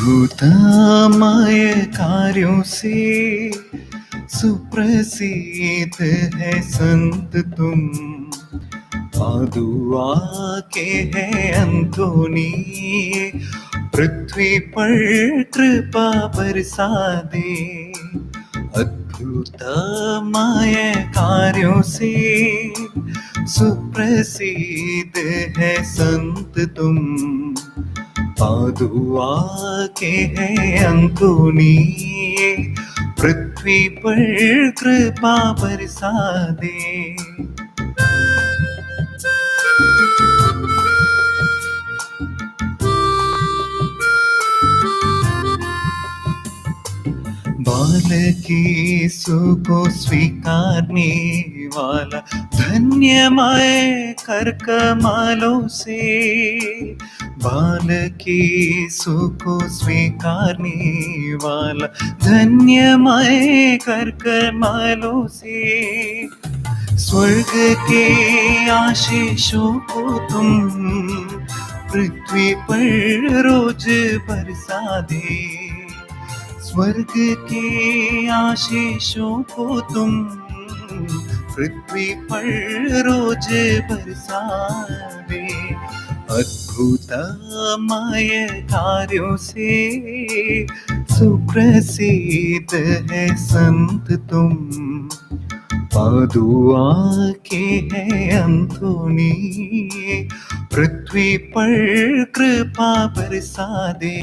अद्भुतमय कार्यों से सुप्रसिद्ध है संत तुम। पादुआ के हैं अंतोनी, पृथ्वी पर कृपा बरसा दे। अद्भुतमय कार्यों से सुप्रसिद्ध है संत तुम। पादुआ के हैं अंतोनी, पृथ्वी पर कृपा बरसा दे। बालकी को स्वीकारने वाला धन्यमय कर कमालों से। बालकी को स्वीकारने वाला धन्यमय कर कमालों से। स्वर्ग के आशीषों को तुम पृथ्वी पर रोज बरसा दे। स्वर्ग के आशीषों को तुम पृथ्वी पर रोज बरसा दे। अद्भुतमय कार्यों से सुप्रसिद्ध है संत तुम। पादुआ के हैं अंतोनी, पृथ्वी पर कृपा बरसा दे।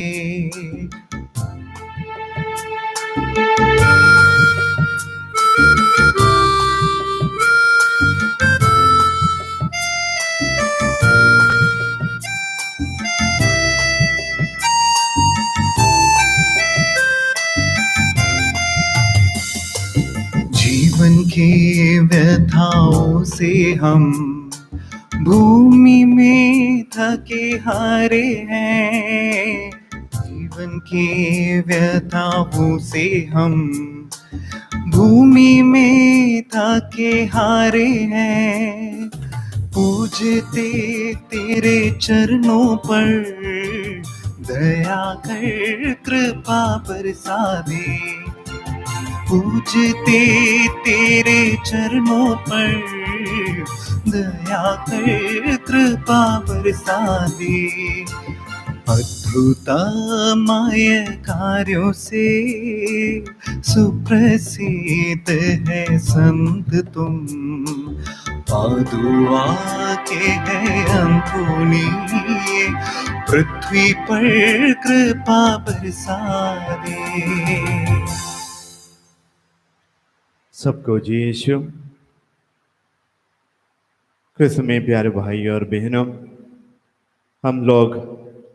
जीवन के व्यथाओं से हम भूमि में थके हारे हैं। जीवन के व्यथाओं से हम भूमि में थके हारे हैं। पूजते तेरे चरणों पर दया कर कृपा बरसा दे। पूजते तेरे चरणों पर दया कर कृपा बरसा दे। अद्भुतमय कार्यों से सुप्रसिद्ध है संत तुम। पादुआ के हैं अंतोनी, पृथ्वी पर कृपा बरसा दे। सबको जी यीशु क्रिस्त में प्यारे भाई और बहनों, हम लोग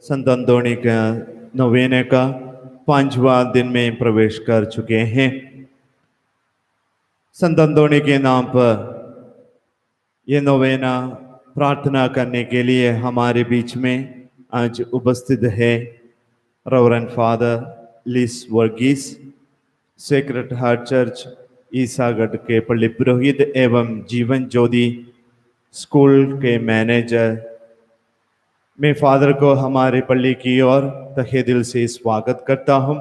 संत अंतोनी का नवेने का 5वां दिन में प्रवेश कर चुके हैं। संत अंतोनी के नाम पर ये नवेना प्रार्थना करने के लिए हमारे बीच में आज उपस्थित है reverend father Lis Varghese, sacred heart church Isagarh के पल्ली पुरोहित एवं जीवन ज्योति स्कूल के मैनेजर। मैं फादर को हमारे पल्ली की ओर तहे दिल से स्वागत करता हूं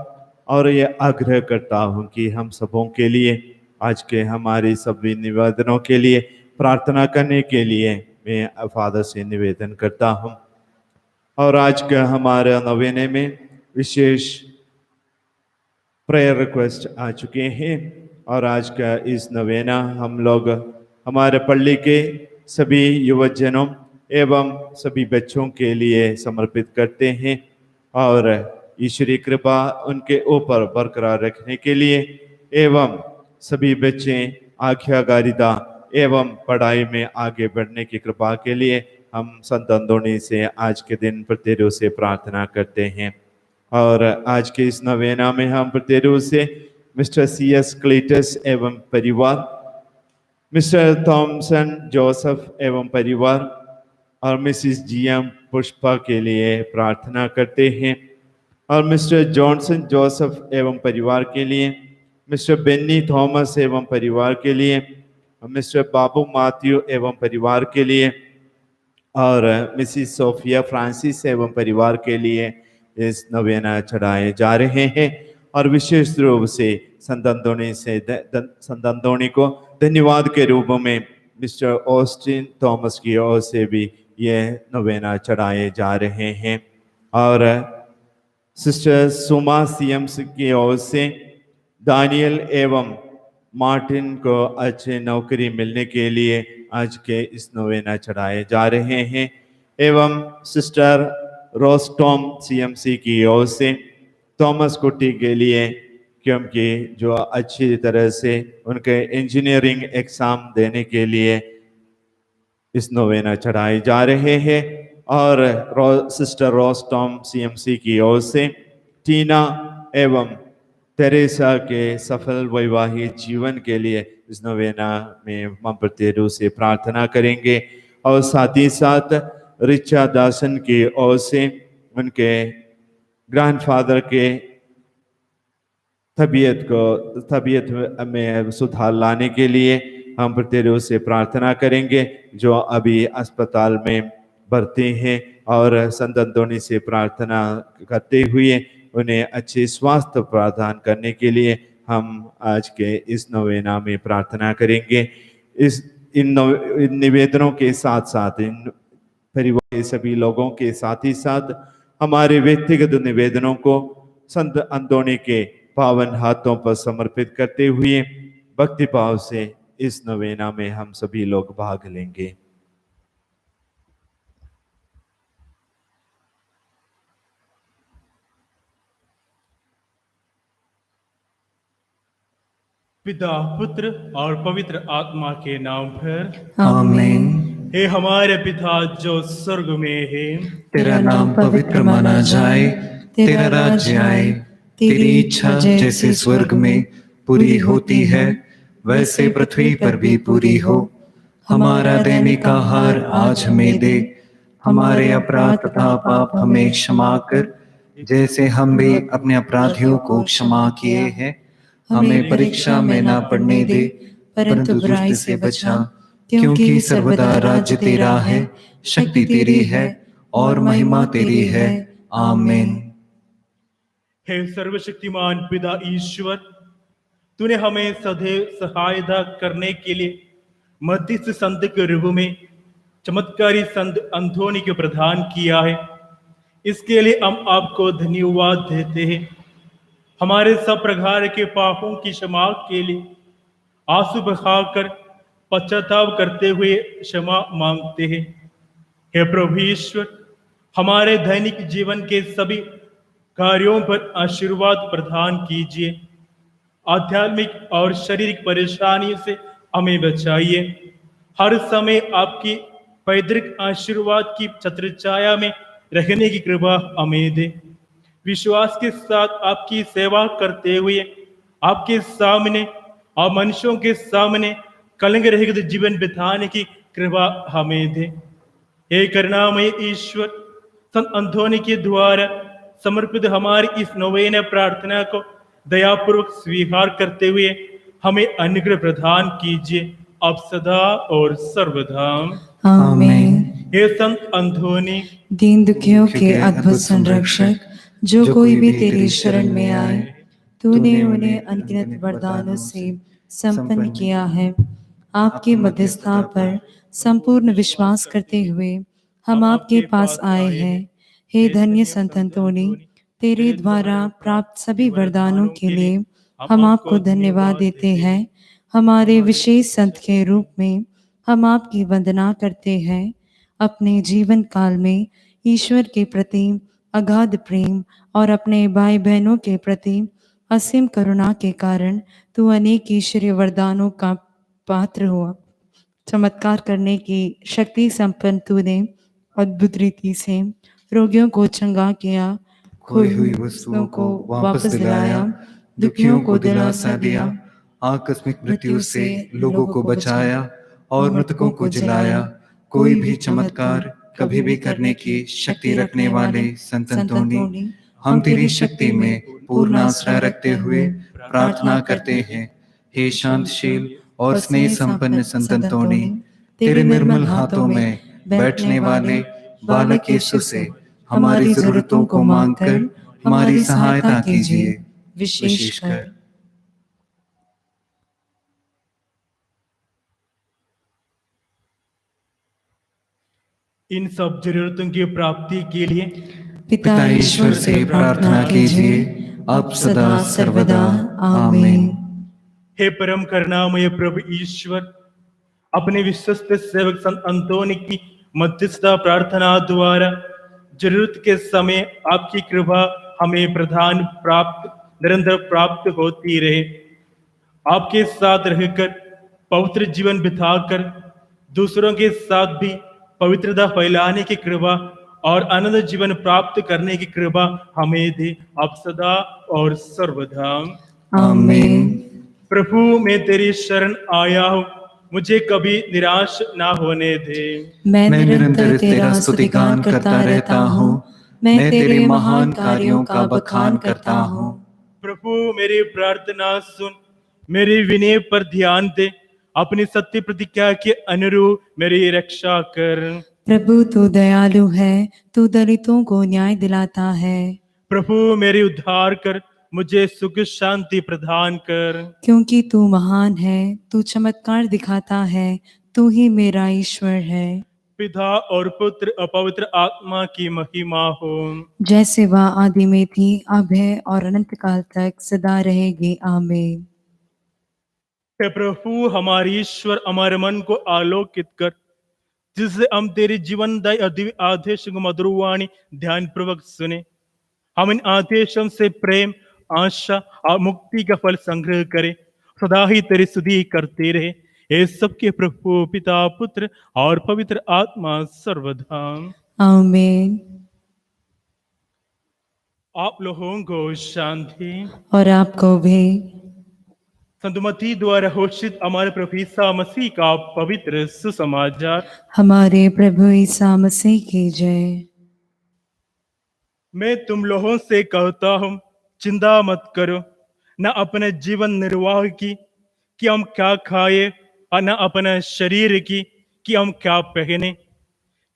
और ये आग्रह करता हूं कि हम सबों के लिए आज के हमारे सभी निवेदनों के लिए प्रार्थना करने के लिए मैं फादर से निवेदन करता हूं। और आज का हमारे नवेने में विशेष प्रेयर रिक्वेस्ट आ चुके हैं और आज का इस नवेना हम लोग हमारे पल्ली के सभी युवजनों एवं सभी बच्चों के लिए समर्पित करते हैं और ईश्वरीय कृपा उनके ऊपर बरकरार रखने के लिए एवं सभी बच्चे आज्ञाकारिता एवं पढ़ाई में आगे बढ़ने की कृपा के लिए हम संत अंतोनी से आज के दिन प्रत्येक से प्रार्थना करते हैं। और आज के इस नवेना में हम प्रत्येक से मिस्टर CS क्लीटस एवं परिवार, मिस्टर थॉमसन जोसेफ एवं परिवार और मिसिस GM पुष्पा के लिए प्रार्थना करते हैं और मिस्टर जॉनसन जोसेफ एवं परिवार के लिए, मिस्टर बेन्नी थॉमस एवं परिवार के लिए, मिस्टर बाबू माथ्यू एवं परिवार के लिए और मिसिस सोफिया फ्रांसिस एवं परिवार के लिए इस नवेना चढ़ाए जा रहे हैं। और विशेष रूप से संत अंतोनी को धन्यवाद के रूप में मिस्टर ऑस्टिन थॉमस की ओर से भी ये नवेना चढ़ाए जा रहे हैं। और सिस्टर सुमा सीएम्स की ओर से दानियल एवं मार्टिन को अच्छी नौकरी मिलने के लिए आज के इस नवेना चढ़ाए जा रहे हैं। एवं सिस्टर रोस्टॉम सीएमसी की ओर से थॉमस कुट्टी के लिए, क्योंकि जो अच्छी तरह से उनके इंजीनियरिंग एग्जाम देने के लिए इस नवेना चढ़ाए जा रहे हैं। और सिस्टर रोस्टॉम सीएमसी की ओर से टीना एवं तेरेसा के सफल वैवाहिक जीवन के लिए इस नवेना में हम प्रत्येक रूप से प्रार्थना करेंगे। और साथ ही साथ रिचा दासन की ओर से उनके ग्रैंडफादर के तबीयत में सुधार लाने के लिए हम प्रत्येक रूप से प्रार्थना करेंगे, जो अभी अस्पताल में भर्ती हैं। और संत अंतोनी से प्रार्थना करते हुए उन्हें अच्छे स्वास्थ्य प्रदान करने के लिए हम आज के इस नवेना में प्रार्थना करेंगे। इन निवेदनों के साथ साथ इन परिवार के सभी लोगों के साथ ही साथ हमारे व्यक्तिगत निवेदनों को संत अंतोनी के पावन हाथों पर समर्पित करते हुए भक्ति भाव से इस नवेना में हम सभी लोग भाग लेंगे। पिता, पुत्र और पवित्र आत्मा के नाम पर आमीन। हे हमारे पिता जो स्वर्ग में है, तेरा नाम पवित्र माना जाए, तेरा राज्य आए, तेरी इच्छा जैसे स्वर्ग में पूरी होती है वैसे पृथ्वी पर भी पूरी हो। हमारा दैनिक आहार आज हमें दे, हमारे अपराध तथा पाप हमें क्षमा कर, जैसे हम भी अपने अपराधियों को क्षमा किए हैं। हमें परीक्षा में ना पड़ने दे, परंतु बुराई से बचा, क्योंकि सर्वदा राज्य तेरा है, शक्ति तेरी है और महिमा तेरी है। आमीन। हे सर्वशक्तिमान पिता ईश्वर, तूने हमें सदैव सहायता करने के लिए मध्यस्थ संत के रूप में चमत्कारी संत अंतोनी को प्रदान किया है। इसके लिए हम आपको धन्यवाद देते हैं। हमारे सब प्रकार के पापों की क्षमा के लिए आंसू बहाकर पश्चाताप करते हुए क्षमा मांगते हैं। हे प्रभु ईश्वर, हमारे दैनिक जीवन के सभी कार्यों पर आशीर्वाद प्रदान कीजिए। आध्यात्मिक और शारीरिक परेशानियों से हमें बचाइए। हर समय आपकी पैतृक आशीर्वाद की छत्र छाया में रहने की कृपा हमें दे। विश्वास के साथ आपकी सेवा करते हुए आपके सामने और मनुष्यों के सामने कलंक रहित जीवन बिताने की कृपा हमें दे। हे करुणामय ईश्वर, संत अंतोनी के द्वारा समर्पित हमारी इस नवेना प्रार्थना को दयापूर्वक स्वीकार करते हुए हमें अनुग्रह प्रदान कीजिए, अब सदा और सर्वदा। आमीन। हे संत अंतोनी, दीन दुखियों के अद्भुत संरक्षक, जो कोई भी तेरी शरण में आए, तूने उन्हें अनगिनत वरदानों से संपन्न किया है। आपकी मध्यस्थता पर संपूर्ण विश्वास करते हुए हम आपके पास आए हैं। हे धन्य संत अंतोनी, तेरे द्वारा प्राप्त सभी वरदानों के लिए हम आपको धन्यवाद देते हैं। हमारे विशेष संत के रूप में हम आपकी वंदना करते हैं। अपने जीवन काल में ईश्वर के प्रति अगाध प्रेम और अपने भाई बहनों के प्रति असीम करुणा के कारण तू अनेक ईश्वरीय वरदानों का पात्र हुआ। चमत्कार करने की शक्ति संपन्न तूने अद्भुत रीति से रोगियों को चंगा किया, खोई हुई वस्तुओं को वापस दिलाया, दुखियों को दिलासा दिया, आकस्मिक मृत्यु से लोगों को बचाया और मृतकों को जिलाया। कोई भी चमत्कार कभी भी करने की शक्ति रखने वाले संत अंतोनी, हम तेरी शक्ति में पूर्ण आश्रय रखते हुए प्रार्थना करते हैं। हे शांतशील और स्नेह संपन्न संत अंतोनी, तेरे निर्मल हाथों में बैठने वाले बालक यीशु से हमारी जरूरतों को मांगकर हमारी सहायता कीजिए। विशेषकर इन सब जरूरतों की प्राप्ति के लिए पिता ईश्वर से प्रार्थना कीजिए, अब सदा सर्वदा आमीन। हे परम करुणामय प्रभु ईश्वर, अपने विश्वस्त सेवक संत अंतोनी की मध्यस्थता प्रार्थना द्वारा जरूरत के समय आपकी कृपा हमें प्रदान प्राप्त निरंतर प्राप्त होती रहे। आपके साथ रहकर पवित्र जीवन बिताकर दूसरों के साथ भी पवित्रता फैलाने की कृपा और आनंद जीवन प्राप्त करने की कृपा हमें दे, अब सदा और सर्वदा आमीन। प्रभु, मैं तेरी शरण आया हूँ, मुझे कभी निराश ना होने दे। मैं निरंतर तेरा स्तुतिगान करता रहता हूँ, मैं तेरे महान कार्यों का बखान करता हूँ। प्रभु, मेरी प्रार्थना सुन, मेरे विनय पर ध्यान दे, अपनी सत्य प्रतिज्ञा के अनुरूप मेरी रक्षा कर। प्रभु तू दयालु है, तू दलितों को न्याय दिलाता है। प्रभु, मेरी उद्धार कर, मुझे सुख शांति प्रदान कर। क्योंकि तू महान है, तू चमत्कार दिखाता है, तू ही मेरा ईश्वर है। पिता और पुत्र और पवित्र आत्मा की महिमा हो, जैसे वह आदि में थी, अब है और अनंत काल तक सदा रहेगी। आमीन। हे प्रभु हमारे ईश्वर, हमारे मन को आलोकित कर, जिससे हम तेरी जीवनदायी दिव्य आदेश को मधुरवाणी ध्यान पूर्वक सुने। हम इन आदेशों से प्रेम, आशा और मुक्ति का फल संग्रह करें, सदा ही तेरी स्तुति करते रहे। ये सबके प्रभु पिता पुत्र और पवित्र आत्मा सर्वदा। आमीन। आप लोगों को शांति। और आपको भी। संत मत्ती द्वारा घोषित हमारे प्रभु ईसा मसीह का पवित्र सुसमाचार। हमारे प्रभु ईसा मसीह की जय। मैं तुम लोगों से कहता हूं, चिंता मत करो, न अपने जीवन निर्वाह की कि हम क्या खाए, और न अपने शरीर की कि हम क्या पहने।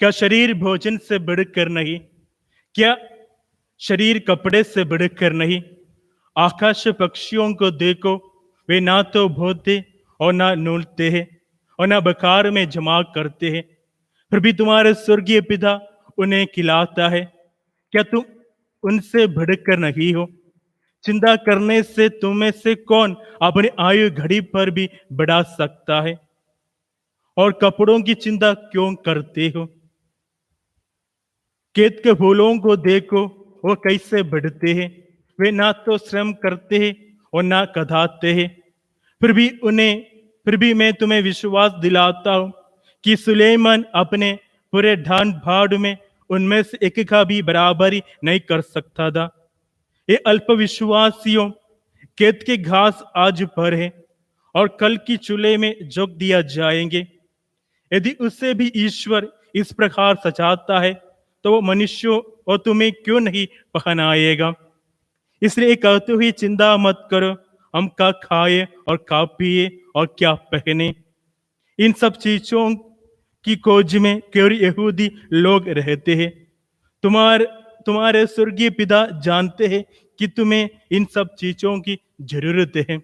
क्या शरीर भोजन से बढ़कर नहीं? क्या शरीर कपड़े से बढ़कर नहीं? आकाश पक्षियों को देखो, वे ना तो बोते और ना नूलते हैं और ना बकार में जमा करते हैं, फिर भी तुम्हारे स्वर्गीय पिता उन्हें खिलाता है। क्या तुम उनसे बढ़कर नहीं हो? चिंता करने से तुम में से कौन अपनी आयु घड़ी पर भी बढ़ा सकता है? और कपड़ों की चिंता क्यों करते हो? खेत के फूलों को देखो, वो कैसे बढ़ते हैं, वे ना तो श्रम करते हैं और ना कदाते हैं, फिर भी मैं तुम्हें विश्वास दिलाता हूं कि सुलेमान अपने पूरे ढान भाड़ में उनमें से एक का भी बराबरी नहीं कर सकता था। ये अल्प विश्वासियों, खेत के घास आज पर है और कल की चूल्हे में झोंक दिया जाएंगे। यदि उससे भी ईश्वर इस प्रकार सजाता है, तो वो मनुष्यों और तुम्हें क्यों नहीं पहनाएगा? इसलिए कहते हुए चिंता मत करो, हम क्या खाए और क्या पिए और क्या पहने। इन सब चीजों की खोज में केवल यहूदी लोग रहते हैं। तुम्हारे स्वर्गीय पिता जानते हैं कि तुम्हें इन सब चीजों की जरूरत है।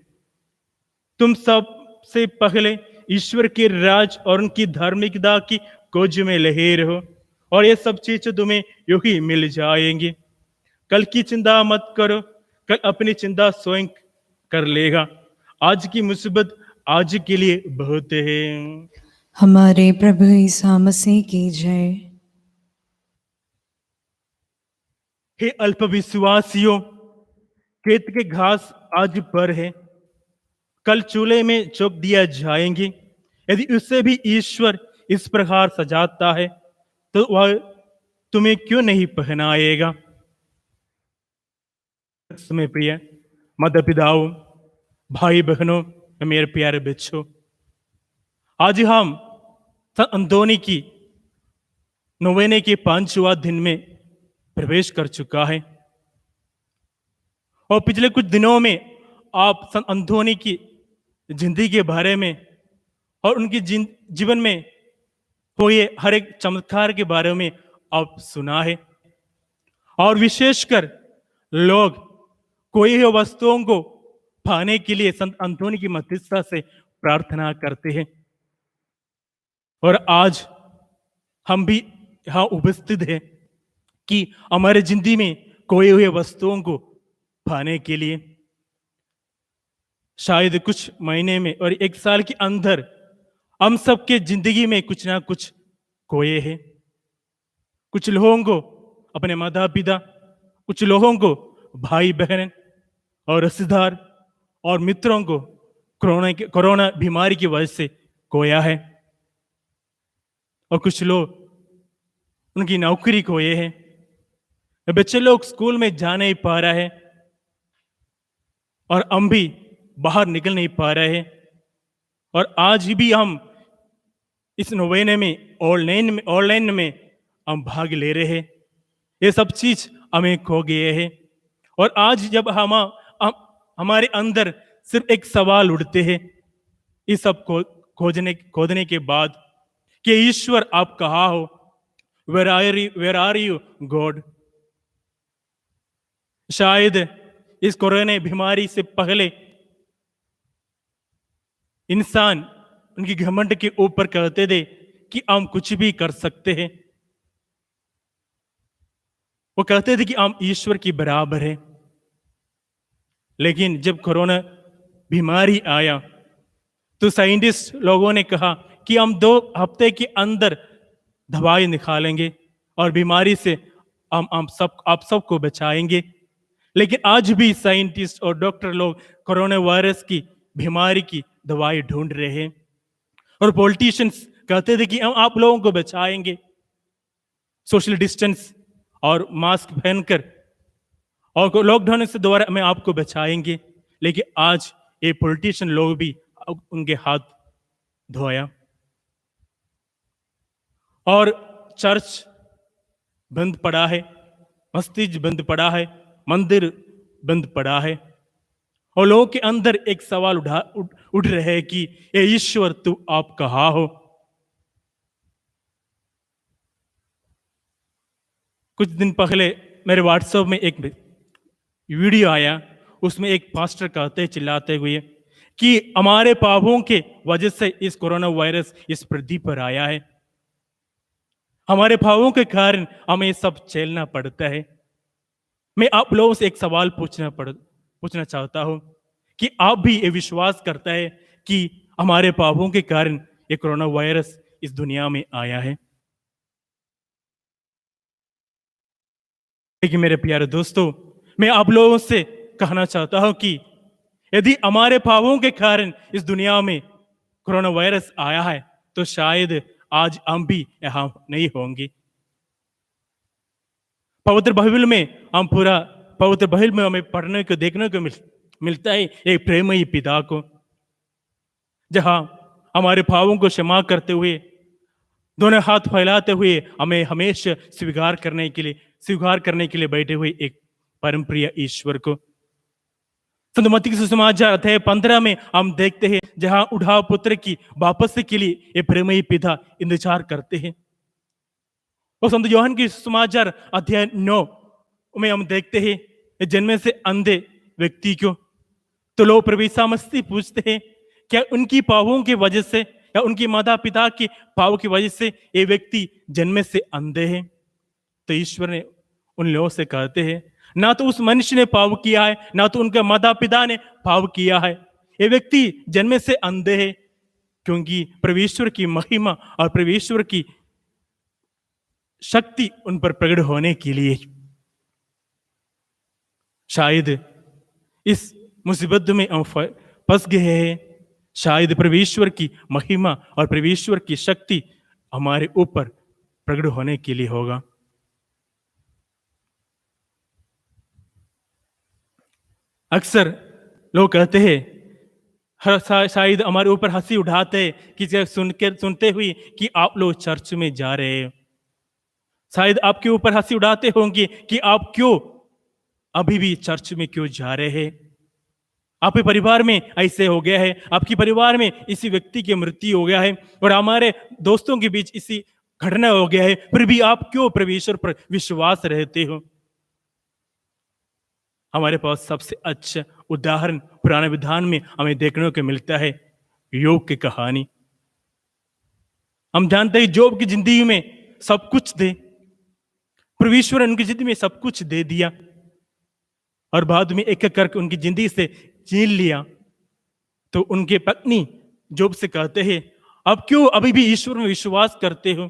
तुम सबसे पहले ईश्वर के राज और उनकी धार्मिकता की खोज में लगे रहो, और ये सब चीजें तुम्हें यूं ही मिल जाएंगी। कल की चिंता मत करो, कल अपनी चिंता स्वयं कर लेगा। आज की मुसीबत आज के लिए बहुत है। हमारे प्रभु ईसा मसीह की जय। हे अल्प विश्वासियों, खेत के घास आज पर है, कल चूल्हे में झोंक दिया जाएंगे। यदि उससे भी ईश्वर इस प्रकार सजाता है, तो वह तुम्हें क्यों नहीं पहनाएगा? समय प्रिय माता पिताओं, भाई बहनों, मेरे प्यारे बच्चों, आज हम संत अंतोनी की नोवेने के 5वां दिन में प्रवेश कर चुका है। और पिछले कुछ दिनों में आप संत अंतोनी की जिंदगी के बारे में और उनकी जीवन में हुए हर एक चमत्कार के बारे में आप सुना है। और विशेषकर लोग कोई हुई वस्तुओं को पाने के लिए संत अंतोनी की मध्यस्थता से प्रार्थना करते हैं। और आज हम भी यहां उपस्थित हैं कि हमारे जिंदगी में खोई हुई वस्तुओं को पाने के लिए शायद कुछ महीने में और एक साल के अंदर हम सबके जिंदगी में कुछ ना कुछ खोए हैं। कुछ लोगों को अपने माता पिता, कुछ लोगों को भाई बहन और रिश्तेदार और मित्रों को कोरोना बीमारी की वजह से खोया है। और कुछ लोग उनकी नौकरी खोए हैं। बच्चे लोग स्कूल में जा नहीं पा रहे हैं और हम भी बाहर निकल नहीं पा रहे हैं। और आज भी हम इस नोवेने में ऑनलाइन में हम भाग ले रहे हैं। ये सब चीज हमें खो गए हैं। और आज जब हमारे अंदर सिर्फ एक सवाल उठते हैं इस सब को खोदने के बाद कि ईश्वर आप कहाँ हो, वेयर आर यू गॉड। शायद इस कोरोना बीमारी से पहले इंसान उनकी घमंड के ऊपर कहते थे कि हम कुछ भी कर सकते हैं। वो कहते थे कि हम ईश्वर की बराबर है। लेकिन जब कोरोना बीमारी आया तो साइंटिस्ट लोगों ने कहा कि हम 2 हफ्ते के अंदर दवाई निकालेंगे और बीमारी से आप सबको बचाएंगे। लेकिन आज भी साइंटिस्ट और डॉक्टर लोग कोरोना वायरस की बीमारी की दवाई ढूंढ रहे हैं। और पॉलिटिशियंस कहते थे कि हम आप लोगों को बचाएंगे, सोशल डिस्टेंस और मास्क पहनकर और लॉकडाउन से द्वारा हमें आपको बचाएंगे। लेकिन आज ये पॉलिटिशियन लोग भी उनके हाथ धोया और चर्च बंद पड़ा है, मस्जिद बंद पड़ा है, मंदिर बंद पड़ा है। और लोगों के अंदर एक सवाल उठ रहे हैं कि ये ईश्वर तू आप कहाँ हो। कुछ दिन पहले मेरे व्हाट्सएप में एक वीडियो आया, उसमें एक पास्टर कहते चिल्लाते हुए कि हमारे पापों के वजह से इस कोरोना वायरस इस पृथ्वी पर आया है। हमारे पापों के कारण हमें सब झेलना पड़ता है। मैं आप लोगों से एक सवाल पूछना चाहता हूं कि आप भी ये विश्वास करता है कि हमारे पापों के कारण ये कोरोना वायरस इस दुनिया में आया है? लेकिन मेरे प्यारे दोस्तों, मैं आप लोगों से कहना चाहता हूं कि यदि हमारे पापों के कारण इस दुनिया में कोरोना वायरस आया है तो शायद आज हम भी यहां नहीं होंगे। पवित्र बाइबल में हमें पढ़ने को देखने को मिलता है एक प्रेमयी पिता को, जहां हमारे पापों को क्षमा करते हुए दोनों हाथ फैलाते हुए हमें हमेशा स्वीकार करने के लिए बैठे हुए एक परम प्रिय ईश्वर को। संत मत्ती के सुसमाचार अध्याय 15 में हम देखते हैं जहां उठाव पुत्र की वापसी के लिए ये प्रेमयी पिता इंतजार करते हैं। और संत योहन की सुसमाचार अध्याय 9 में हम देखते हैं जन्म से अंधे व्यक्ति को तो लोग प्रभु यीशु मसीह पूछते हैं क्या उनकी पापों की वजह से या उनकी माता पिता की पापों की वजह से ये व्यक्ति जन्म से अंधे हैं? तो ईश्वर ने उन लोगों से कहते हैं ना तो उस मनुष्य ने पाप किया है, ना तो उनके माता पिता ने पाप किया है। ये व्यक्ति जन्म से अंधे है क्योंकि परमेश्वर की महिमा और परमेश्वर की शक्ति उन पर प्रकट होने के लिए शायद इस मुसीबत में हम फंस गए हैं। शायद परमेश्वर की महिमा और परमेश्वर की शक्ति हमारे ऊपर प्रकट होने के लिए होगा। अक्सर लोग कहते हैं, शायद हमारे ऊपर हंसी उठाते हैं कि सुनते हुए कि आप लोग चर्च में जा रहे हैं। शायद आपके ऊपर हंसी उड़ाते होंगे कि आप क्यों अभी भी चर्च में क्यों जा रहे हैं। आपके परिवार में ऐसे हो गया है, आपके परिवार में इसी व्यक्ति की मृत्यु हो गया है और हमारे दोस्तों के बीच इसी घटना हो गया है, फिर भी आप क्यों परमेश्वर पर विश्वास रहते हो? हमारे पास सबसे अच्छा उदाहरण पुराने विधान में हमें देखने को मिलता है, योग की कहानी। हम जानते हैं जोब की जिंदगी में सब कुछ दे, परमेश्वर ने उनकी जिंदगी में सब कुछ दे दिया और बाद में एक एक करके उनकी जिंदगी से छीन लिया। तो उनके पत्नी जोब से कहते हैं, अब क्यों अभी भी ईश्वर में विश्वास करते हो?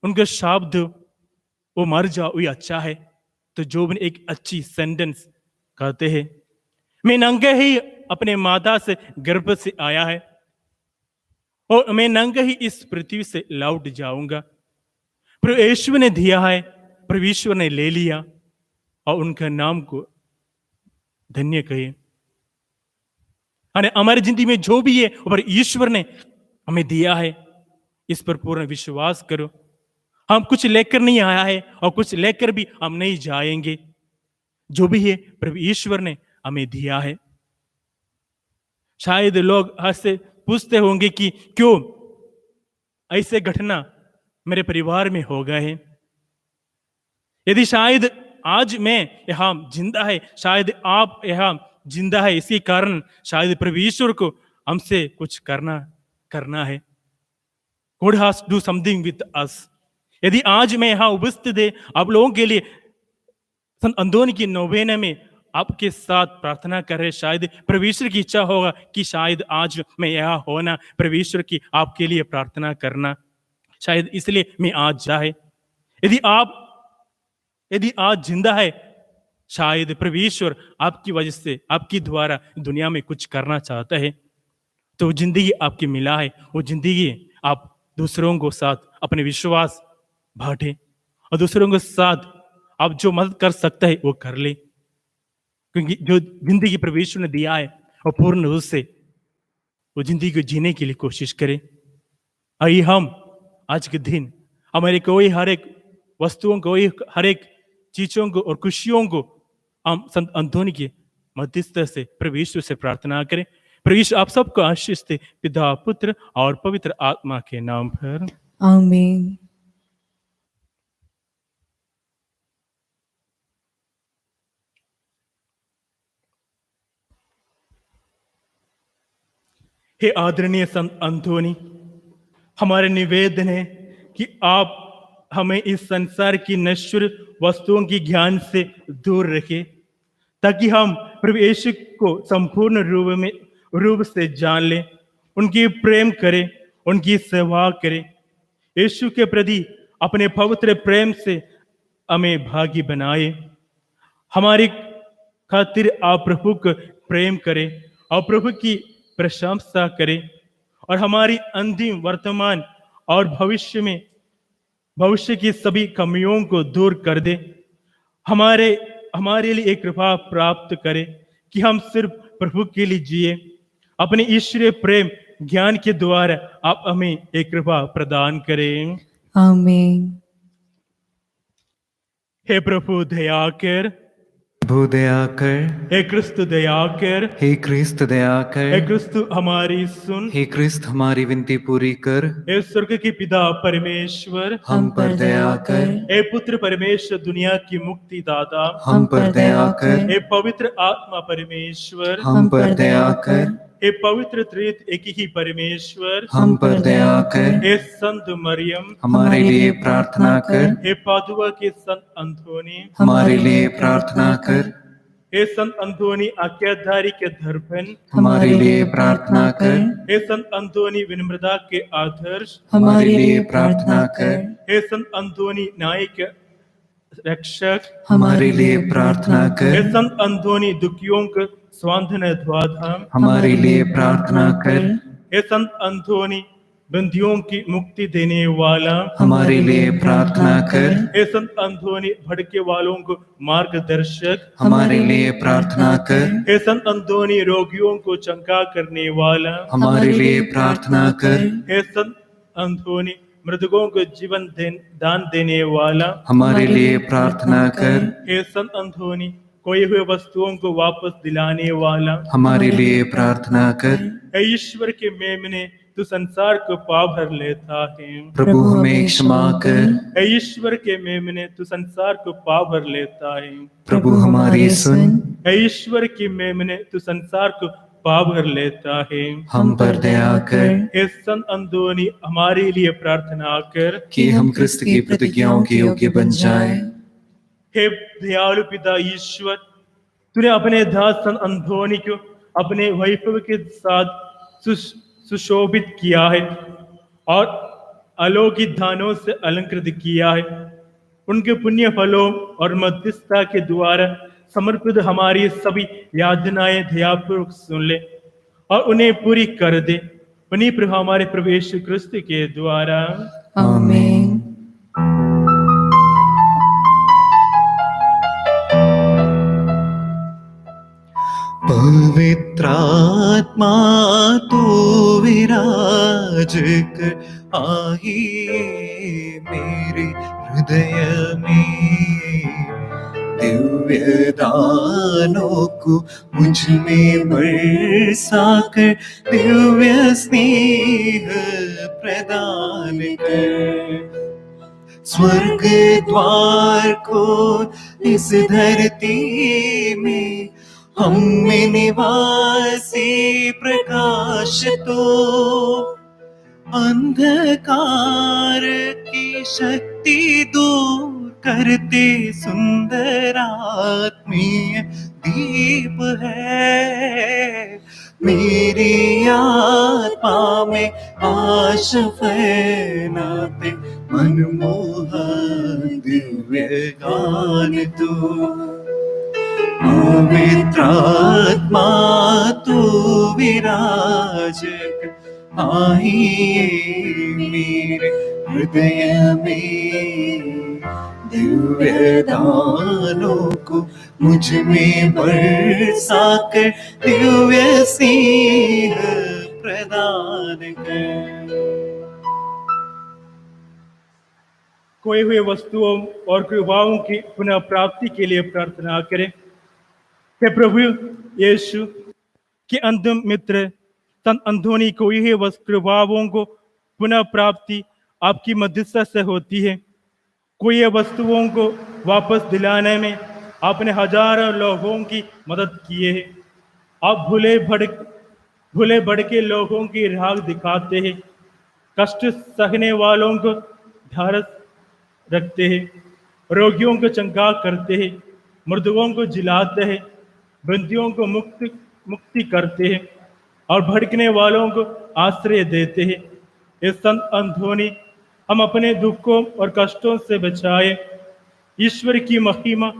उनका शब्द, वो मर जाओ ये अच्छा है। तो जोब ने एक अच्छी सेंटेंस कहते हैं, मैं नंगे ही अपने माता से गर्भ से आया है और मैं नंगे ही इस पृथ्वी से लौट जाऊंगा। पर ईश्वर ने दिया है, परमेश्वर ने ले लिया और उनका नाम को धन्य कहिए। हमारी जिंदगी में जो भी है और ईश्वर ने हमें दिया है, इस पर पूर्ण विश्वास करो। हम कुछ लेकर नहीं आया है और कुछ लेकर भी हम नहीं जाएंगे। जो भी है प्रभु ईश्वर ने हमें दिया है। शायद लोग हंसते पूछते होंगे कि क्यों ऐसे घटना मेरे परिवार में हो गए हैं। यदि शायद आज मैं यहाँ जिंदा है, शायद आप यहाँ जिंदा है, इसी कारण शायद प्रभु ईश्वर को हमसे कुछ करना है। God has to do something with us। यदि आज मैं यहाँ उपस्थित है आप लोगों के लिए संत अंतोनी की नोवेना में आपके साथ प्रार्थना कर रहे, शायद परमेश्वर की इच्छा होगा कि शायद आज मैं यहाँ होना, परमेश्वर की आपके लिए प्रार्थना करना, शायद इसलिए मैं आज जाए। यदि आज जिंदा है, शायद परमेश्वर आपकी वजह से, आपकी द्वारा दुनिया में कुछ करना चाहता है। तो जिंदगी आपकी मिला है, वो जिंदगी आप दूसरों को साथ अपने विश्वास बांटे और दूसरों के साथ आप जो मदद कर सकते हैं वो कर ले, क्योंकि जो जिंदगी परमेश्वर ने दिया है वो पूर्ण रूप से वो जिंदगी को जीने के लिए कोशिश करें। आइए हम आज के दिन हमारे कोई हर एक वस्तुओं को, हर एक चीजों को और खुशियों को हम संत अंतोनी के मध्यस्थ से परमेश्वर से प्रार्थना करें। परमेश्वर आप सबको आशीष दे, पिता, पुत्र और पवित्र आत्मा के नाम पर, आमीन। हे आदरणीय संत अंतोनी, हमारे निवेदन है कि आप हमें इस संसार की नश्वर वस्तुओं की ज्ञान से दूर रखें, ताकि हम प्रभु यीशु को संपूर्ण रूप से जान लें, उनकी प्रेम करें, उनकी सेवा करें। यीशु के प्रति अपने पवित्र प्रेम से हमें भागी बनाए। हमारी खातिर आप प्रभु को प्रेम करें और प्रभु की प्रशंसा करें और हमारी अंतिम, वर्तमान और भविष्य की सभी कमियों को दूर कर दे। हमारे लिए एक कृपा प्राप्त करें कि हम सिर्फ प्रभु के लिए जिए। अपने ईश्वरीय प्रेम ज्ञान के द्वारा आप हमें एक कृपा प्रदान करें। आमीन। हे प्रभु दया कर, प्रभु दया कर, हे क्रिस्त दया कर, हे क्रिस्त दया कर, हे क्रिस्त हमारी सुन, हे क्रिस्त हमारी विनती पूरी कर, हे स्वर्ग के पिता परमेश्वर हम पर दया कर, हे पुत्र परमेश्वर दुनिया की मुक्ति दाता हम पर दया कर, हे पवित्र आत्मा परमेश्वर, हम पर दया कर, हे पवित्र त्रित एक ही परमेश्वर, हम पर दया कर, हे संत मरियम हमारे लिए प्रार्थना कर, हे पादुआ के संत अंतोनी हमारे लिए प्रार्थना कर, हे संत अंतोनी आज्ञाधारी के दर्पण हमारे लिए प्रार्थना कर, हे संत अंतोनी विनम्रता के आदर्श हमारे लिए प्रार्थना कर, हे संत अंतोनी नायक रक्षक हमारे लिए प्रार्थना हे कर, संत अंतोनी दुखियों का स्वांतन द्वाधा हमारे लिए प्रार्थना कर, हे संत अंतोनी बंदियों की मुक्ति देने वाला हमारे लिए प्रार्थना कर, हे संत अंतोनी भटके वालों को मार्गदर्शक हमारे लिए प्रार्थना कर, हे संत अंतोनी रोगियों को चंगा करने वाला हमारे लिए प्रार्थना कर, हे संत अंतोनी मृतकों को जीवन दान देने वाला हमारे लिए प्रार्थना कर, हे संत अंतोनी खोई हुए वस्तुओं को वापस दिलाने वाला हमारे लिए प्रार्थना कर, हे ईश्वर के मेमने तू संसार को पाप भर लेता है। प्रभु हमें क्षमा कर, हे ईश्वर के मेमने तू संसार को पाप भर लेता है। प्रभु हमारी सुन, हे ईश्वर की मेमने तू संसार को पाप कर लेता है। हम पर दया कर हे संत अंदोनी हमारे लिए प्रार्थना कर। कि हम क्रिस्त की प्रतिज्ञाओं के योग्य बन जाएं। हे दयालु पिता ईश्वर, तूने अपने दास संत अंदोनी को अपने वैभव के साथ सुशोभित किया है और अलौकिक दानों से अलंकृत किया है। उनके पुण्य फलों और मध्यस्थता के द्वारा समर्पित हमारी सभी याचनाएं दयापूर्वक सुन ले और उन्हें पूरी कर दे। उन्हीं पर हमारे प्रभु यीशु क्रिस्त के द्वारा। आमीन। पवित्रात्मा तो विराज कर आइए मेरे हृदय में, दिव्य दानों को मुझ में बरसा कर दिव्य स्नेह प्रदान कर। स्वर्ग द्वार को इस धरती में हम में निवासी प्रकाश तो, अंधकार की शक्ति दूर करते सुंदर आत्मीय दीप है। मेरी आत्मा में आशा फैलाते मनमोहक दिव्य गान तो। पवित्र आत्मा तू विराज कर आइए मेरे हृदय में, दिव्य दानों को मुझ में बरसा कर दिव्य स्नेह प्रदान कर। खोए हुए वस्तुओं और कृपाओं की पुनः प्राप्ति के लिए प्रार्थना करें। हे प्रभु यीशु के अंतिम मित्र संत अंधोनी को यह कृपाओं को पुनः प्राप्ति आपकी मध्यस्थता से होती है। कोई ये वस्तुओं को वापस दिलाने में आपने हजारों लोगों की मदद की है। आप भूले भड़के लोगों की राह दिखाते हैं, कष्ट सहने वालों को ढाढ़स रखते हैं, रोगियों को चंगा करते हैं, मृतकों को जिलाते हैं, बंदियों को मुक्ति करते हैं और भड़कने वालों को आश्रय देते हैं। इस संत अंधोनी हम अपने दुखों और कष्टों से बचाए। ईश्वर की महिमा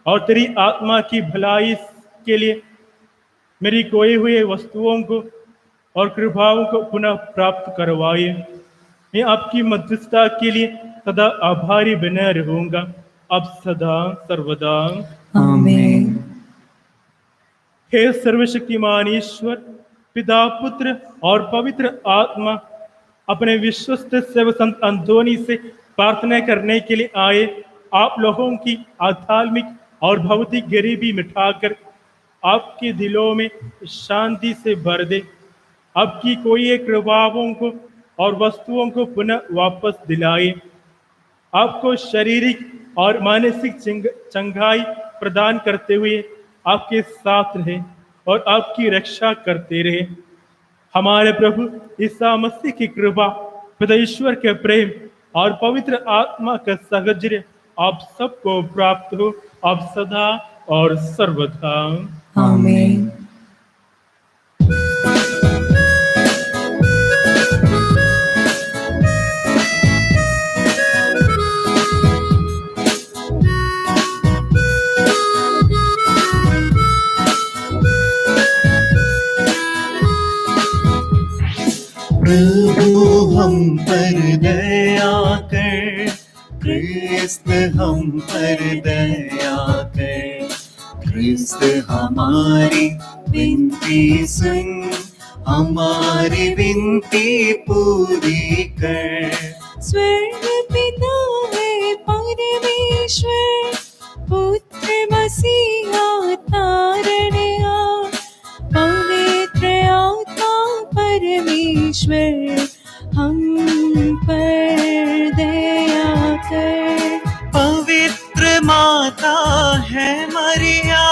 और तेरी आत्मा की भलाई के लिए मेरी खोई हुई वस्तुओं को और कृपाओं को पुनः प्राप्त करवाए। मैं आपकी मध्यस्थता के लिए सदा आभारी बना रहूंगा, अब सदा सर्वदा। आमीन। हे सर्वशक्तिमान ईश्वर, पिता, पुत्र और पवित्र आत्मा अपने विश्वस्त सेवक संत अंधोनी से प्रार्थना करने के लिए आए। आप लोगों की आध्यात्मिक और भौतिक गरीबी मिटाकर आपके दिलों में शांति से भर दे। आपकी कोई एक कृपाओं को और वस्तुओं को पुनः वापस दिलाए। आपको शारीरिक और मानसिक चंगाई प्रदान करते हुए आपके साथ रहे और आपकी रक्षा करते रहे। हमारे प्रभु ईसा मसीह की कृपा, पिता ईश्वर के प्रेम और पवित्र आत्मा का साहचर्य आप सबको प्राप्त हो, आप सदा और सर्वदा। आमीन। प्रभु हम पर दया कर, क्रिस्त हम पर दया कर, क्रिस्त हमारी विनती सुन, हमारी विनती पूरी कर। स्वर्ग पिता है परमेश्वर, पुत्र मसीहा तारणहार, पवित्र आत्मा परमेश्वर हम पर दया कर। पवित्र माता है मरिया,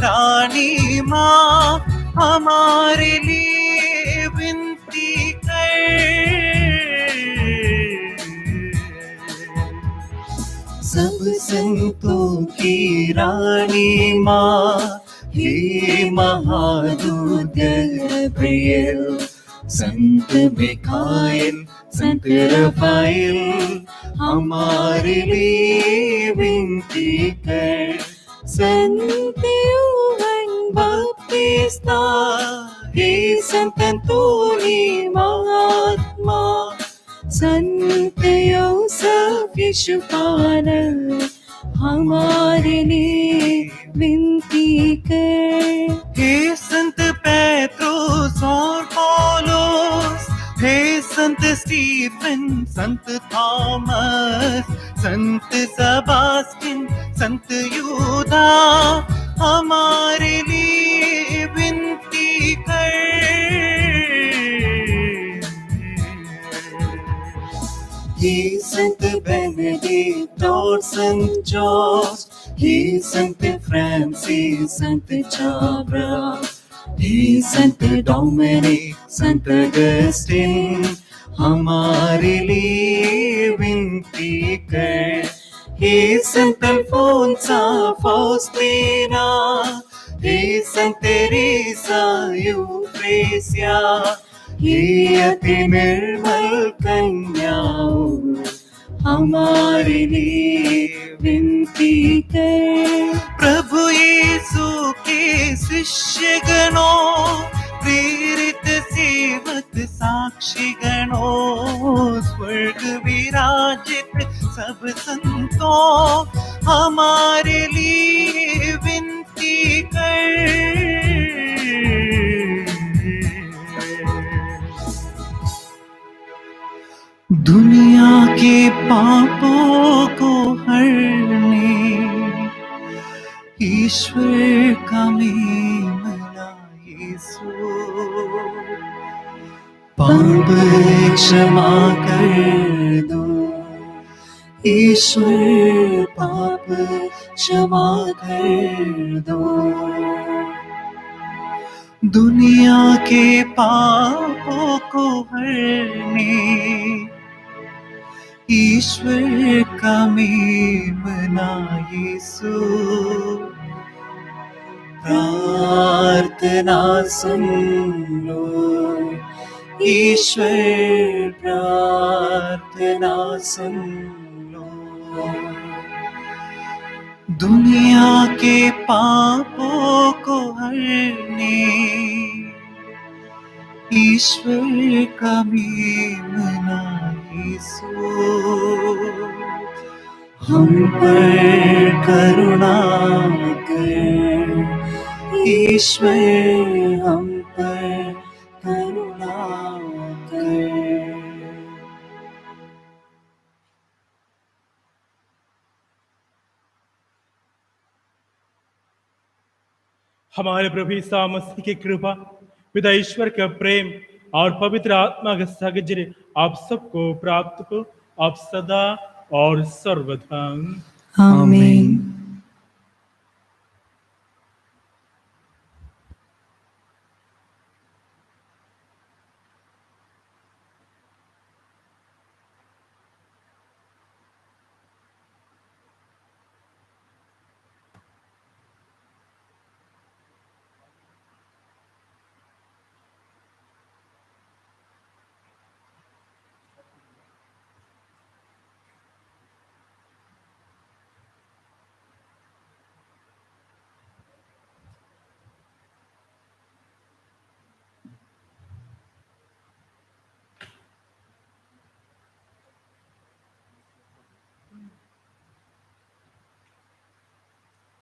रानी माँ हमारे लिए विनती कर। सब संतों की रानी माँ, हे महादूत गब्रिएल, संत मिकाएल, संत रफाएल, हमारे लिए विनती कर। संत यूहन्ना बपतिस्ता, हे संत अंतोनी महात्मा, संत यूसुफ यशपाल, हमारे लिए विनती कर। हे संत पेट्रोस और पौलुस, हे संत स्टीफन, संत थॉमस, संत सेबास्टियन, संत यूदा, हमारे लिए विनती कर। हे संत बेनेडिक्ट और संत जॉर्ज, हे संत फ्रांसिस, संत चाबरा, हे संत डोमिनिक, संत अगस्टिन, हमारे लिए विनती कर। हे संत अल्फोंसा फौस्तीना, हे संत तेरेसा यूफ्रेसिया, हे अति निर्मल कन्याओं, हमारे लिए विनती कर। प्रभु यीशु के शिष्यगणों, प्रेरित सेवक साक्षी गणों, स्वर्ग विराजित सब संतों, हमारे लिए विनती कर। दुनिया के पापों को हरने, ईश्वर का मेमना यीशु, पाप क्षमा कर दो, ईश्वर पाप क्षमा कर दो। दुनिया के पापों को हरने, ईश्वर का मेमना यीशु, प्रार्थना सुन लो, ईश्वर प्रार्थना सुन लो। दुनिया के पापों को हरने, ईश्वर का मेमना यीशु, हम पर करुणा कर, ईश्वर हम पर करुणा कर। हमारे प्रभु यीशु मसीह की कृपा, पिता ईश्वर का प्रेम और पवित्र आत्मा का सानिध्य आप सबको प्राप्त हो, आप सदा और सर्वदा। आमीन।